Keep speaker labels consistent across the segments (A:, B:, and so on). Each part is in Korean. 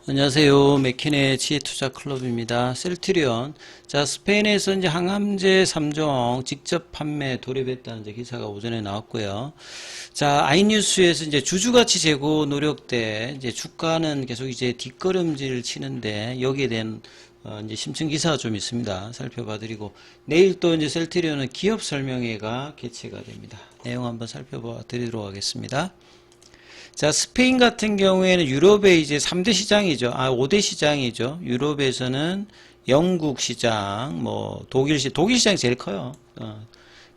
A: 안녕하세요. 맥킨의 지혜투자 클럽입니다. 셀트리온. 자, 스페인에서 이제 항암제 3종 직접 판매 돌입했다는 이제 기사가 오전에 나왔고요. 자, 아이뉴스에서 이제 주주가치 제고 노력 때 이제 주가는 계속 이제 뒷걸음질 치는데 여기에 대한 이제 심층 기사가 좀 있습니다. 살펴봐 드리고 내일 또 이제 셀트리온은 기업 설명회가 개최가 됩니다. 내용 한번 살펴봐 드리도록 하겠습니다. 자, 스페인 같은 경우에는 유럽의 이제 3대 시장이죠. 5대 시장이죠. 유럽에서는 영국 시장, 독일 시장이 제일 커요.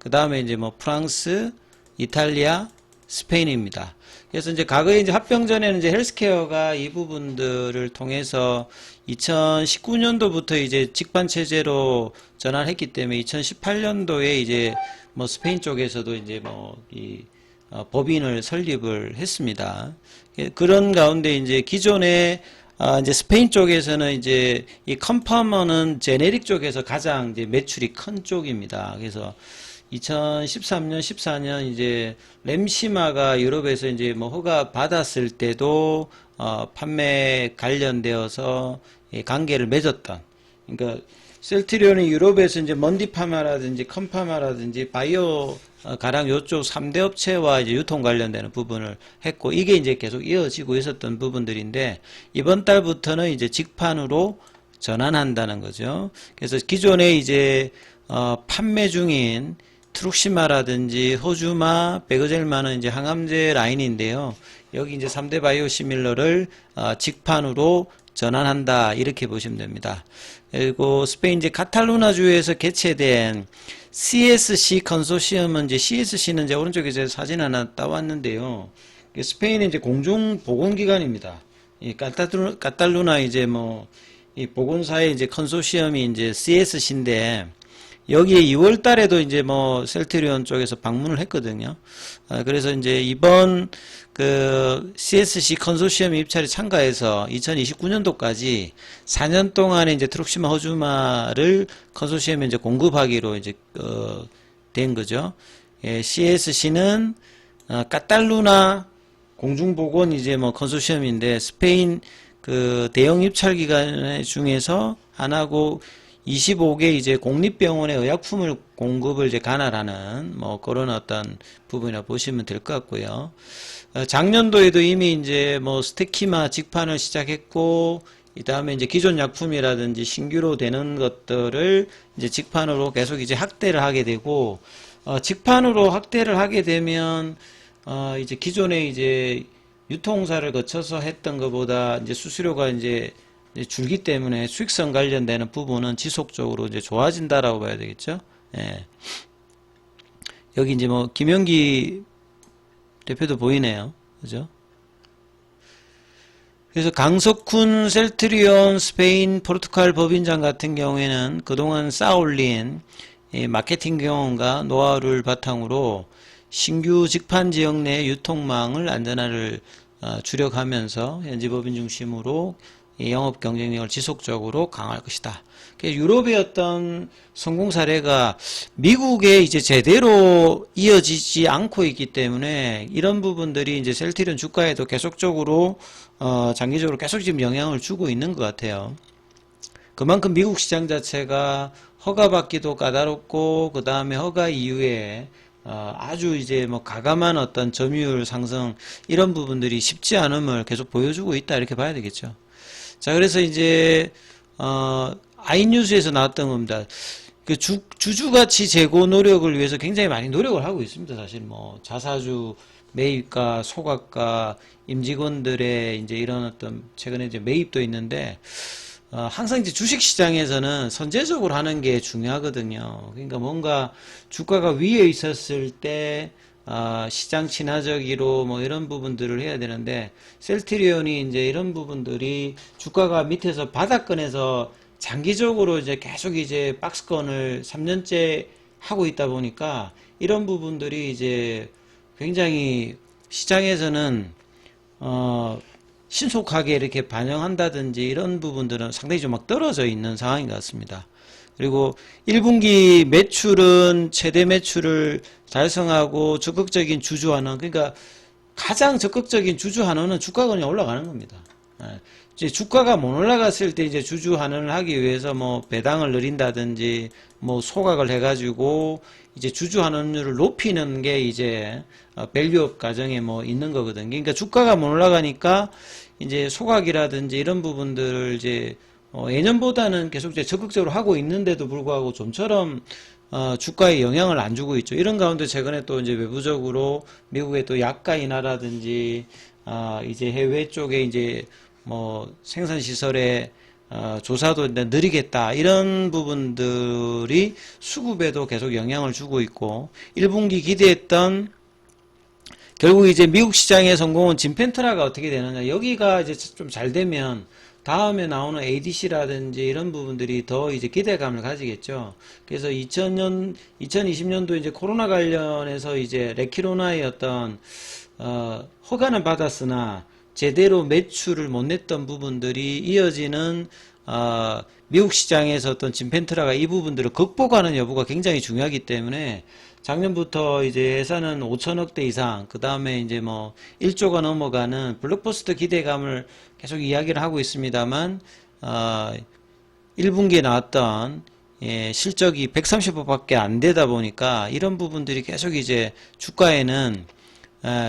A: 그 다음에 이제 프랑스, 이탈리아, 스페인입니다. 그래서 이제 과거에 이제 합병 전에는 이제 헬스케어가 이 부분들을 통해서 2019년도부터 이제 직반 체제로 전환했기 때문에 2018년도에 이제 스페인 쪽에서도 이제 법인을 설립을 했습니다. 그런 가운데 이제 기존에 이제 스페인 쪽에서는 이제 이 컴파머는 제네릭 쪽에서 가장 이제 매출이 큰 쪽입니다. 그래서 2013년, 14년 이제 렘시마가 유럽에서 이제 허가 받았을 때도 판매 관련되어서 관계를 맺었던, 그러니까 셀트리온이 유럽에서 이제 먼디파마라든지 컴파마라든지 바이오 가랑 요쪽 3대 업체와 이제 유통 관련되는 부분을 했고, 이게 이제 계속 이어지고 있었던 부분들인데, 이번 달부터는 이제 직판으로 전환한다는 거죠. 그래서 기존에 이제, 판매 중인 트룩시마라든지 호주마, 베그젤마는 이제 항암제 라인인데요. 여기 이제 3대 바이오시밀러를, 직판으로 전환한다. 이렇게 보시면 됩니다. 그리고 스페인 이제 카탈루나주에서 개최된 CSC 컨소시엄은 이제 CSC는 이제 오른쪽에 제 사진 하나 따왔는데요. 스페인의 이제 공중보건기관입니다. 이 카탈루나 이제 이 보건사의 이제 컨소시엄이 이제 CSC인데, 여기에 2월 달에도 이제 셀트리온 쪽에서 방문을 했거든요. 그래서 이제 이번 그 CSC 컨소시엄 입찰에 참가해서 2029년도까지 4년 동안에 이제 트룩시마 호주마를 컨소시엄에 이제 공급하기로 이제 된 거죠. 예, CSC는 카탈루나 공중보건 이제 컨소시엄인데, 스페인 그 대형 입찰 기관 중에서 하나고 25개 이제 공립병원의 의약품을 공급을 이제 관할하는 그런 어떤 부분이라 보시면 될 것 같고요. 작년도에도 이미 이제 스테키마 직판을 시작했고, 이 다음에 이제 기존 약품이라든지 신규로 되는 것들을 이제 직판으로 계속 이제 확대를 하게 되고, 직판으로 확대를 하게 되면 이제 기존에 이제 유통사를 거쳐서 했던 것보다 이제 수수료가 이제 줄기 때문에 수익성 관련되는 부분은 지속적으로 이제 좋아진다라고 봐야 되겠죠. 예. 여기 이제 김영기 대표도 보이네요. 그죠? 그래서 강석훈 셀트리온 스페인 포르투갈 법인장 같은 경우에는 그동안 쌓아올린 마케팅 경험과 노하우를 바탕으로 신규 직판 지역 내 유통망을 안전화를 주력하면서 현지 법인 중심으로 영업 경쟁력을 지속적으로 강화할 것이다. 유럽의 어떤 성공 사례가 미국에 이제 제대로 이어지지 않고 있기 때문에 이런 부분들이 이제 셀트리온 주가에도 계속적으로 장기적으로 계속 지금 영향을 주고 있는 것 같아요. 그만큼 미국 시장 자체가 허가받기도 까다롭고, 그 다음에 허가 이후에 아주 이제 가감한 어떤 점유율 상승, 이런 부분들이 쉽지 않음을 계속 보여주고 있다, 이렇게 봐야 되겠죠. 자, 그래서 이제 아이뉴스에서 나왔던 겁니다. 그 주주가치 제고 노력을 위해서 굉장히 많이 노력을 하고 있습니다. 사실 자사주 매입과 소각과 임직원들의 이제 이런 어떤 최근에 이제 매입도 있는데, 항상 이제 주식시장에서는 선제적으로 하는 게 중요하거든요. 그러니까 뭔가 주가가 위에 있었을 때 시장 친화적으로 이런 부분들을 해야 되는데, 셀트리온이 이제 이런 부분들이 주가가 밑에서 바닥권에서 장기적으로 이제 계속 이제 박스권을 3년째 하고 있다 보니까 이런 부분들이 이제 굉장히 시장에서는 신속하게 이렇게 반영한다든지 이런 부분들은 상당히 좀 떨어져 있는 상황인 것 같습니다. 그리고 1분기 매출은 최대 매출을 달성하고 적극적인 주주 환원, 그러니까 가장 적극적인 주주 환원은 주가가 그냥 올라가는 겁니다. 이제 주가가 못 올라갔을 때 이제 주주 환원을 하기 위해서 뭐 배당을 늘린다든지 뭐 소각을 해가지고 이제 주주 환원율을 높이는 게 이제 밸류업 과정에 뭐 있는 거거든요. 그러니까 주가가 못 올라가니까 이제 소각이라든지 이런 부분들을 이제 예년보다는 계속 이제 적극적으로 하고 있는데도 불구하고 좀처럼 주가에 영향을 안 주고 있죠. 이런 가운데 최근에 또 이제 외부적으로 미국의 또 약가 인하라든지 이제 해외 쪽에 이제 뭐 생산 시설의 조사도 느리겠다 이런 부분들이 수급에도 계속 영향을 주고 있고 1분기 기대했던 결국 이제 미국 시장의 성공은 진펜트라가 어떻게 되느냐 여기가 이제 좀 잘 되면 다음에 나오는 ADC라든지 이런 부분들이 더 이제 기대감을 가지겠죠. 그래서 2020년도 이제 코로나 관련해서 이제 레키로나의 어떤 허가는 받았으나 제대로 매출을 못 냈던 부분들이 이어지는 미국 시장에서 어떤 진펜트라가 이 부분들을 극복하는 여부가 굉장히 중요하기 때문에 작년부터 이제 예산은 5천억대 이상, 그 다음에 이제 뭐 1조가 넘어가는 블록버스터 기대감을 계속 이야기를 하고 있습니다만 1분기에 나왔던 실적이 130억밖에 안 되다 보니까 이런 부분들이 계속 이제 주가에는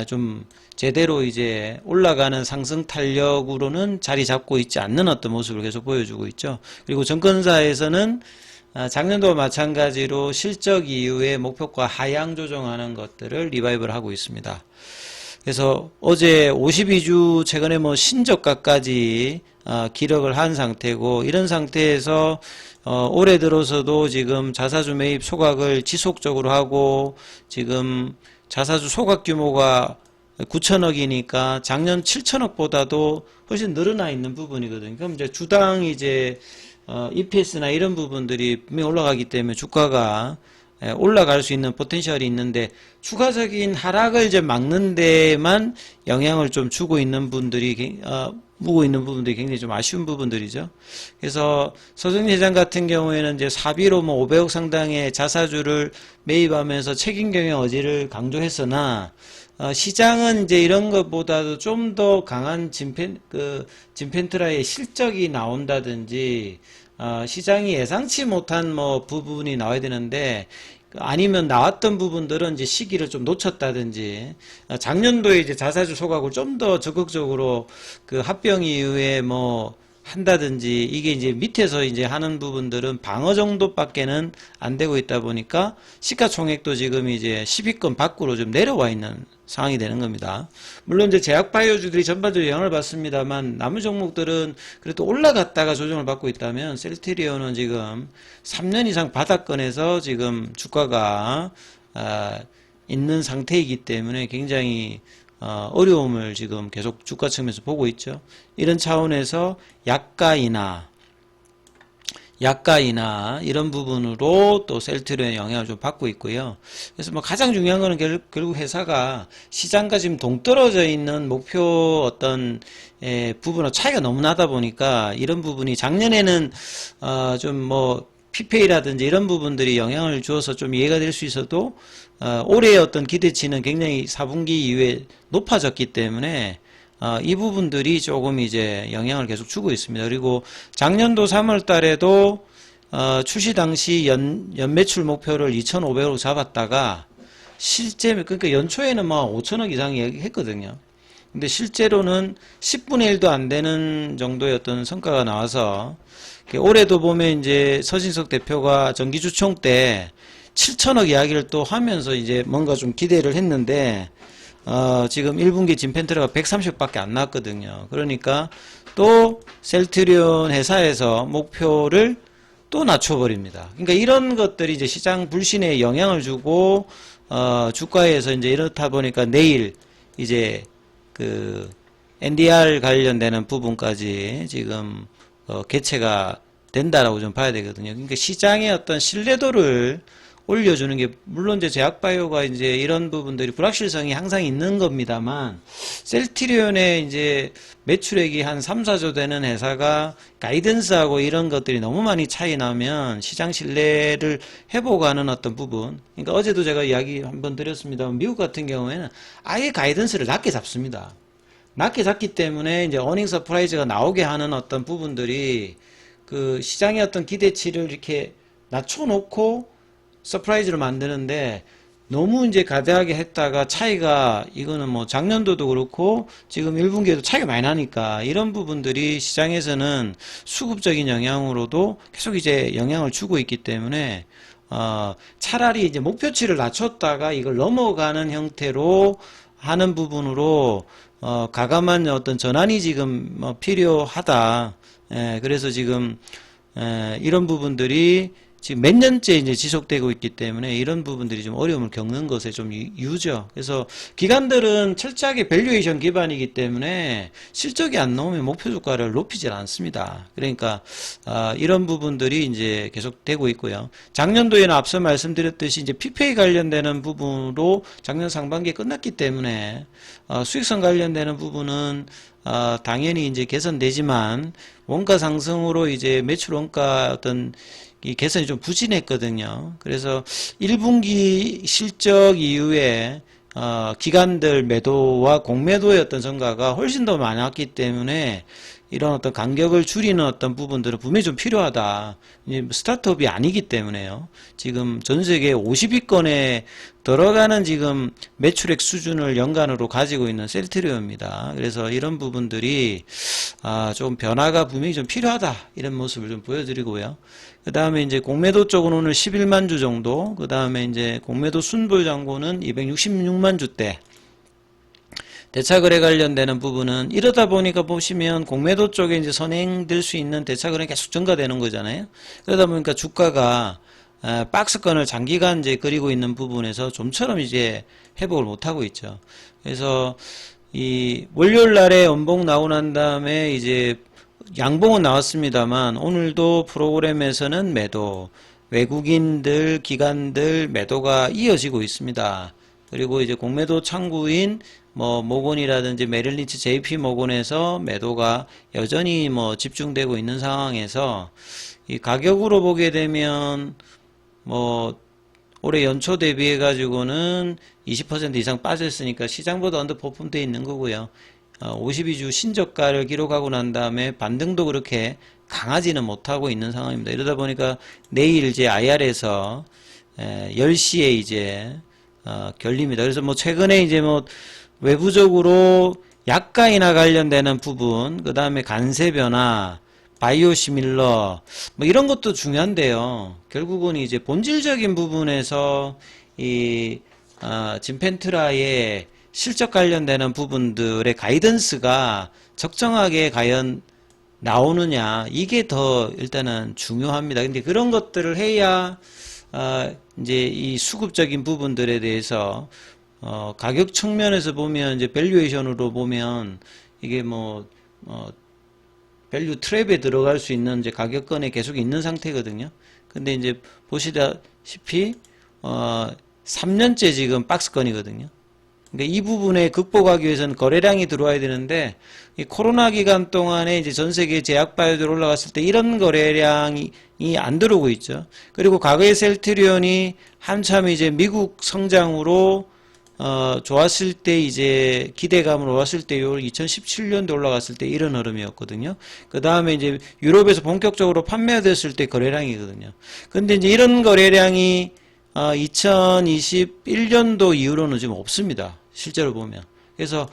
A: 좀 제대로 이제 올라가는 상승 탄력으로는 자리 잡고 있지 않는 어떤 모습을 계속 보여주고 있죠. 그리고 증권사에서는 작년도와 마찬가지로 실적 이후에 목표가 하향 조정하는 것들을 리바이벌 하고 있습니다. 그래서 어제 52주 최근에 뭐 신저가까지 기록을 한 상태고 이런 상태에서 올해 들어서도 지금 자사주 매입 소각을 지속적으로 하고 지금 자사주 소각 규모가 9천억이니까 작년 7천억보다도 훨씬 늘어나 있는 부분이거든요. 그럼 이제 주당 이제 EPS나 이런 부분들이 분명히 올라가기 때문에 주가가 올라갈 수 있는 포텐셜이 있는데 추가적인 하락을 이제 막는 데만 영향을 좀 주고 있는 분들이 무고 있는 부분들이 굉장히 좀 아쉬운 부분들이죠. 그래서 서정리 회장 같은 경우에는 이제 사비로 뭐 500억 상당의 자사주를 매입하면서 책임 경영 의지를 강조했으나 시장은 이제 이런 것보다도 좀 더 강한 진펜트라의 실적이 나온다든지 시장이 예상치 못한 뭐 부분이 나와야 되는데 아니면 나왔던 부분들은 이제 시기를 좀 놓쳤다든지 작년도에 이제 자사주 소각을 좀 더 적극적으로 그 합병 이후에 뭐 한다든지 이게 이제 밑에서 이제 하는 부분들은 방어 정도밖에는 안 되고 있다 보니까 시가총액도 지금 이제 10위권 밖으로 좀 내려와 있는 상황이 되는 겁니다. 물론 이제 제약바이오주들이 전반적으로 영향을 받습니다만 나머지 종목들은 그래도 올라갔다가 조정을 받고 있다면 셀트리온은 지금 3년 이상 바닥권에서 지금 주가가 있는 상태이기 때문에 굉장히 어려움을 지금 계속 주가 측면에서 보고 있죠. 이런 차원에서 약가이나 이런 부분으로 또 셀트리온의 영향을 좀 받고 있고요. 그래서 뭐 가장 중요한 거는 결국 회사가 시장과 지금 동떨어져 있는 목표 어떤 부분과 차이가 너무 나다 보니까 이런 부분이 작년에는 좀 뭐 PPA라든지 이런 부분들이 영향을 주어서 좀 이해가 될 수 있어도 올해의 어떤 기대치는 굉장히 4분기 이후에 높아졌기 때문에 이 부분들이 조금 이제 영향을 계속 주고 있습니다. 그리고 작년도 3월 달에도 출시 당시 연 매출 목표를 2,500으로 잡았다가 실제 그러니까 연초에는 뭐 5천억 이상 얘기했거든요. 근데 실제로는 10분의 1도 안 되는 정도의 어떤 성과가 나와서 올해도 보면 이제 서진석 대표가 정기주총 때 7천억 이야기를 또 하면서 이제 뭔가 좀 기대를 했는데 지금 1분기 진펜트라가 130밖에 안 나왔거든요. 그러니까 또 셀트리온 회사에서 목표를 또 낮춰버립니다. 그러니까 이런 것들이 이제 시장 불신에 영향을 주고 주가에서 이제 이렇다 보니까 내일 이제 그 NDR 관련되는 부분까지 지금 개최가 된다라고 좀 봐야 되거든요. 그러니까 시장의 어떤 신뢰도를 올려주는 게 물론 이제 제약바이오가 이제 이런 부분들이 불확실성이 항상 있는 겁니다만 셀트리온의 이제 매출액이 한 3, 4조 되는 회사가 가이던스하고 이런 것들이 너무 많이 차이 나면 시장 신뢰를 회복하는 어떤 부분. 그러니까 어제도 제가 이야기 한번 드렸습니다만 미국 같은 경우에는 아예 가이던스를 낮게 잡습니다. 낮게 잡기 때문에 이제 어닝 서프라이즈가 나오게 하는 어떤 부분들이 그 시장의 어떤 기대치를 이렇게 낮춰놓고 서프라이즈를 만드는데 너무 이제 가대하게 했다가 차이가 이거는 뭐 작년도도 그렇고 지금 1분기에도 차이가 많이 나니까 이런 부분들이 시장에서는 수급적인 영향으로도 계속 이제 영향을 주고 있기 때문에 차라리 이제 목표치를 낮췄다가 이걸 넘어가는 형태로 하는 부분으로 가감한 어떤 전환이 지금 필요하다. 그래서 지금 이런 부분들이 지금 몇 년째 이제 지속되고 있기 때문에 이런 부분들이 좀 어려움을 겪는 것에 좀 이유죠. 그래서 기관들은 철저하게 밸류에이션 기반이기 때문에 실적이 안 나오면 목표 주가를 높이질 않습니다. 그러니까 이런 부분들이 이제 계속 되고 있고요. 작년도에는 앞서 말씀드렸듯이 이제 PPA 관련되는 부분으로 작년 상반기에 끝났기 때문에 수익성 관련되는 부분은 당연히 이제 개선되지만 원가 상승으로 이제 매출 원가 어떤 이 개선이 좀 부진했거든요. 그래서 1분기 실적 이후에 기관들 매도와 공매도의 어떤 성과가 훨씬 더 많았기 때문에 이런 어떤 간격을 줄이는 어떤 부분들은 분명히 좀 필요하다. 스타트업이 아니기 때문에요. 지금 전 세계 50위권에 들어가는 지금 매출액 수준을 연간으로 가지고 있는 셀트리온입니다. 그래서 이런 부분들이 좀 변화가 분명히 좀 필요하다. 이런 모습을 좀 보여드리고요. 그 다음에 이제 공매도 쪽은 오늘 11만 주 정도, 그 다음에 이제 공매도 순불 잔고는 266만 주대. 대차거래 관련되는 부분은 이러다 보니까 보시면 공매도 쪽에 이제 선행될 수 있는 대차거래 계속 증가되는 거잖아요. 그러다 보니까 주가가 박스권을 장기간 이제 그리고 있는 부분에서 좀처럼 이제 회복을 못 하고 있죠. 그래서 이 월요일 날에 원봉 나오고 난 다음에 이제 양봉은 나왔습니다만 오늘도 프로그램에서는 매도, 외국인들, 기관들 매도가 이어지고 있습니다. 그리고 이제 공매도 창구인 뭐 모건이라든지 메릴린치 JP 모건에서 매도가 여전히 뭐 집중되고 있는 상황에서 이 가격으로 보게 되면 뭐 올해 연초 대비해 가지고는 20% 이상 빠졌으니까 시장보다 언더퍼폼 돼 있는 거고요. 52주 신저가를 기록하고 난 다음에 반등도 그렇게 강하지는 못하고 있는 상황입니다. 이러다 보니까 내일 이제 IR에서 10시에 이제 결립니다. 그래서 뭐 최근에 이제 뭐 외부적으로 약가이나 관련되는 부분, 그 다음에 간세 변화, 바이오시밀러 뭐 이런 것도 중요한데요. 결국은 이제 본질적인 부분에서 이 진펜트라의 실적 관련되는 부분들의 가이던스가 적정하게 과연 나오느냐, 이게 더 일단은 중요합니다. 근데 그런 것들을 해야 이제 이 수급적인 부분들에 대해서 가격 측면에서 보면 이제 밸류에이션으로 보면 이게 뭐 밸류 트랩에 들어갈 수 있는 이제 가격권에 계속 있는 상태거든요. 근데 이제 보시다시피 3년째 지금 박스권이거든요. 그러니까 이 부분에 극복하기 위해서는 거래량이 들어와야 되는데 이 코로나 기간 동안에 이제 전 세계 제약 바이오들 올라갔을 때 이런 거래량이 안 들어오고 있죠. 그리고 과거의 셀트리온이 한참 이제 미국 성장으로 좋았을 때 이제 기대감으로 왔을 때 요 2017년도 올라갔을 때 이런 흐름이었거든요. 그 다음에 이제 유럽에서 본격적으로 판매됐을 때 거래량이거든요. 근데 이제 이런 거래량이 2021년도 이후로는 지금 없습니다. 실제로 보면. 그래서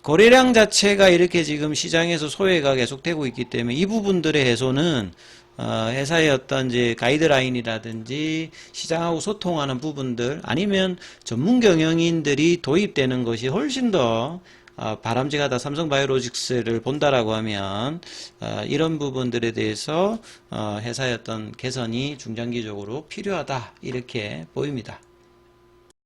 A: 거래량 자체가 이렇게 지금 시장에서 소외가 계속되고 있기 때문에 이 부분들의 해소는 회사의 어떤 이제 가이드라인이라든지 시장하고 소통하는 부분들 아니면 전문 경영인들이 도입되는 것이 훨씬 더 바람직하다. 삼성바이오로직스를 본다라고 하면 이런 부분들에 대해서 회사의 어떤 개선이 중장기적으로 필요하다 이렇게 보입니다.